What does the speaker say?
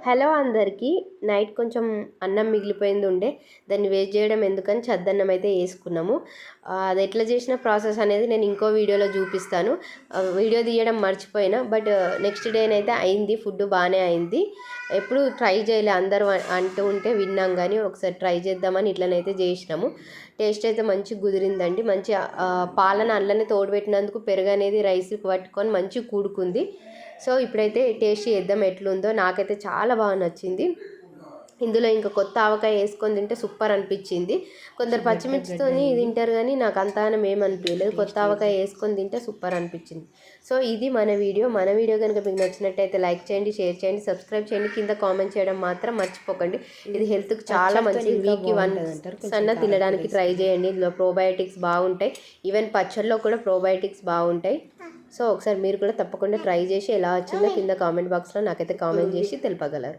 Hello అందరికీ. Night కొంచెం అన్నం మిగిలిపోయింది ఉండే, దాన్ని వేస్ట్ చేయడం ఎందుకని చద్దన్నం అయితే వేసుకున్నాము. అది ఎట్లా చేసిన ప్రాసెస్ అనేది నేను ఇంకో వీడియోలో చూపిస్తాను. వీడియో తీయడం మర్చిపోయినా, బట్ నెక్స్ట్ డేనైతే అయింది, ఫుడ్ బాగానే అయింది. ఎప్పుడు ట్రై చేయలే, అందరూ అంటూ ఉంటే విన్నాం, కానీ ఒకసారి ట్రై చేద్దామని ఇట్లనైతే చేసినాము. టేస్ట్ అయితే మంచిగా కుదిరిందండి. మంచి పాలన అల్లనే తోడుపెట్టినందుకు పెరుగు అనేది రైస్కి పట్టుకొని మంచిగా కూడుకుంది. సో ఇప్పుడైతే టేస్ట్ చేద్దాం ఎట్లుందో. నాకైతే చాలా బాగా నచ్చింది. ఇందులో ఇంకా కొత్త ఆవకాయ వేసుకొని తింటే సూపర్ అనిపించింది. కొందరు పచ్చిమిర్చితో తింటారు, కానీ నాకు అంతగానం ఏమనిపించలేదు. కొత్త ఆవకాయ వేసుకొని తింటే సూపర్ అనిపించింది. సో ఇది మన వీడియో కనుక మీకు నచ్చినట్టయితే లైక్ చేయండి, షేర్ చేయండి, సబ్స్క్రైబ్ చేయండి. కింద కామెంట్ చేయడం మాత్రం మర్చిపోకండి. ఇది హెల్త్కి చాలా మంచిది. వీక్కి 1 అన్న తినడానికి ట్రై చేయండి. ఇందులో ప్రోబయోటిక్స్ బాగుంటాయి. ఈవెన్ పచ్చళ్ళలో కూడా ప్రోబయోటిక్స్ బాగుంటాయి. సో ఒకసారి మీరు కూడా తప్పకుండా ట్రై చేసి ఎలా వచ్చిందో కింద కామెంట్ బాక్స్లో నాకైతే కామెంట్ చేసి తెలుపగలరు.